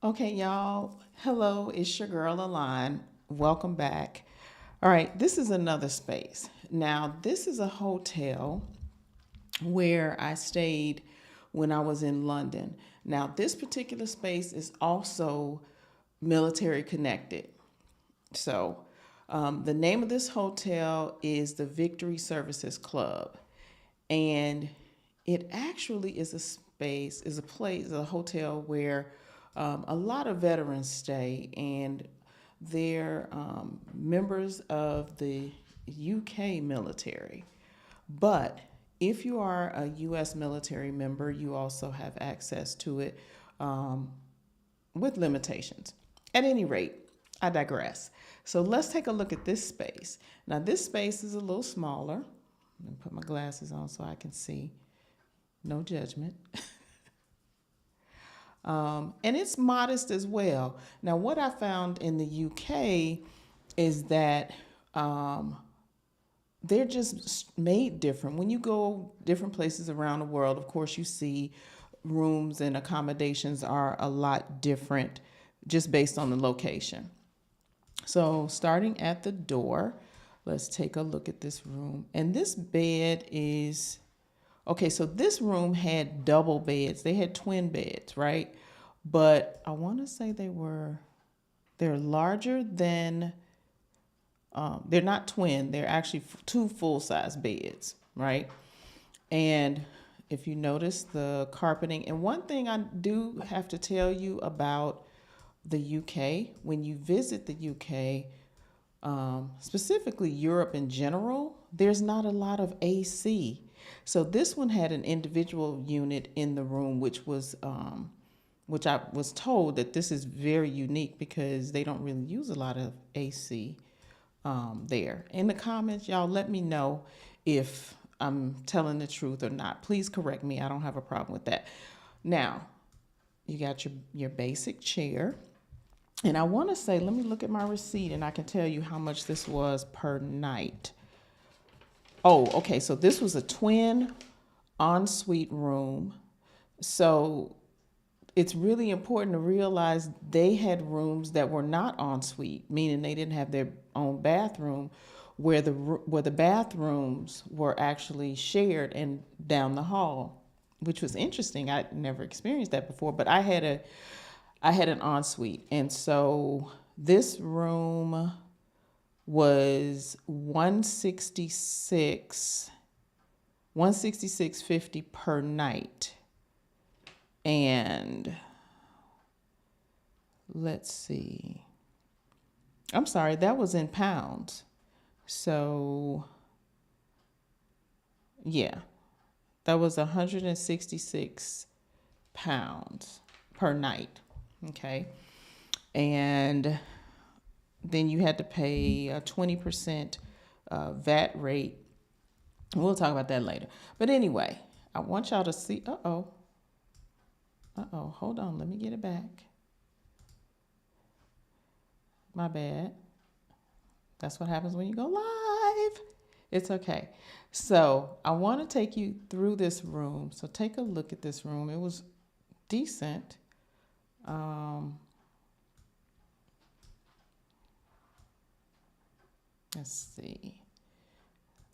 Okay, y'all. Hello, it's your girl Aline. Welcome back. All right, this is another space. Now, this is a hotel where I stayed when I was in London. Now, this particular space is also military connected. So, the name of this hotel is the Victory Services Club. And it actually is a space, is a place, a hotel where a lot of veterans stay, and they're members of the UK military. But if you are a U.S. military member, you also have access to it um, with limitations. At any rate, I digress. So let's take a look at this space. Now, this space is a little smaller. Let me put my glasses on so I can see. No judgment. And it's modest as well. Now, what I found in the UK is that they're just made different. When you go different places around the world, of course, you see rooms and accommodations are a lot different just based on the location. So, starting at the door, let's take a look at this room. And this bed is okay. So, this room had double beds, they had twin beds, right? But I want to say they're larger than, they're not twin, they're actually two full size beds, right? And if you notice the carpeting, and one thing I do have to tell you about the UK, when you visit the UK, specifically Europe in general, there's not a lot of AC. So this one had an individual unit in the room, which I was told that this is very unique because they don't really use a lot of AC there. In the comments, y'all let me know if I'm telling the truth or not. Please correct me. I don't have a problem with that. Now, you got your basic chair. And I want to say, let me look at my receipt and I can tell you how much this was per night. Oh, okay. So this was a twin ensuite room. So it's really important to realize they had rooms that were not ensuite, meaning they didn't have their own bathroom, where the bathrooms were actually shared and down the hall, which was interesting. I'd never experienced that before, but I had an ensuite, and so this room was 166.50 per night. And let's see. I'm sorry, that was in pounds. So yeah, that was 166 pounds per night. Okay. And then you had to pay a 20% VAT rate. We'll talk about that later. But anyway, I want y'all to see. Hold on. Let me get it back. My bad. That's what happens when you go live. It's okay. So I want to take you through this room. So take a look at this room. It was decent. Let's see.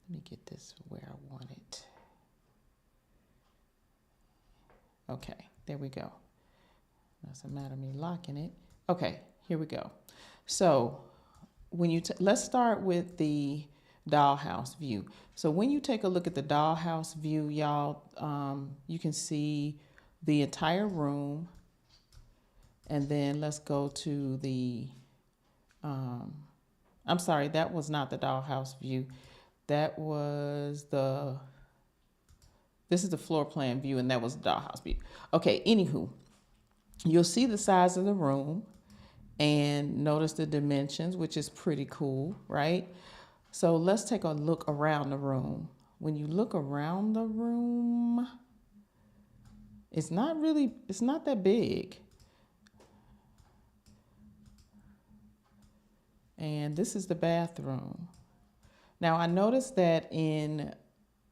Let me get this where I want it. Okay, there we go. That's a matter of me locking it. Okay, here we go. So when let's start with the dollhouse view. So when you take a look at the dollhouse view, y'all, you can see the entire room. And then let's go to the, I'm sorry, that was not the dollhouse view. That was this is the floor plan view, and that was the dollhouse view. Okay, anywho, you'll see the size of the room and notice the dimensions, which is pretty cool, right? So let's take a look around the room. When you look around the room, it's not that big. And this is the bathroom. Now, I noticed that in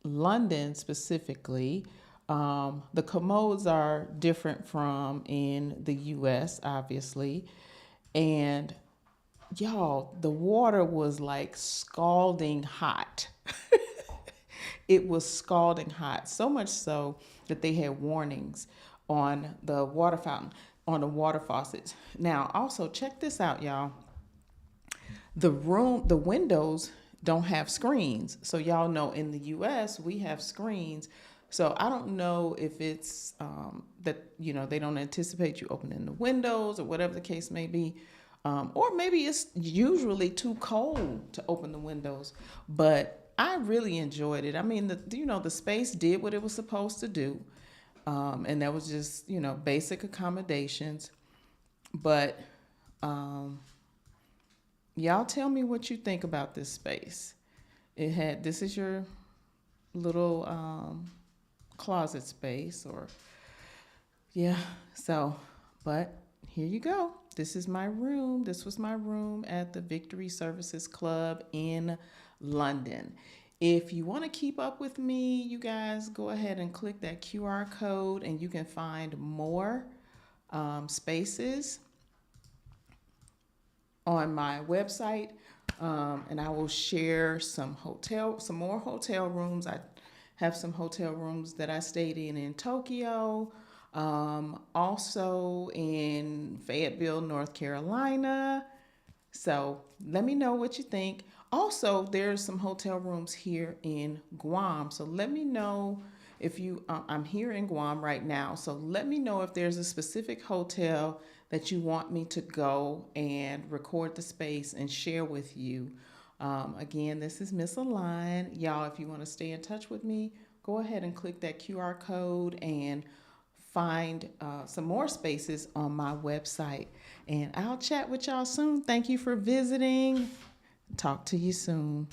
London specifically, The commodes are different from in the US, obviously. And y'all, the water was like scalding hot. It was scalding hot, so much so that they had warnings on the water fountain, on the water faucets. Now, also check this out, y'all. The windows don't have screens. So y'all know in the US we have screens. So I don't know if it's that they don't anticipate you opening the windows or whatever the case may be, or maybe it's usually too cold to open the windows. But I really enjoyed it. I mean, the space did what it was supposed to do, and that was just basic accommodations. But y'all tell me what you think about this space. This is your little closet space, or yeah. So, but here you go. This is my room. This was my room at the Victory Services Club in London. If you want to keep up with me, you guys go ahead and click that QR code and you can find more spaces on my website, and I will share some more hotel rooms. I have some hotel rooms that I stayed in Tokyo, also in Fayetteville, North Carolina. So let me know what you think. Also, there's some hotel rooms here in Guam. So let me know if I'm here in Guam right now. So let me know if there's a specific hotel that you want me to go and record the space and share with you. Again, this is Miss Align. Y'all, if you want to stay in touch with me, go ahead and click that QR code and find some more spaces on my website. And I'll chat with y'all soon. Thank you for visiting. Talk to you soon.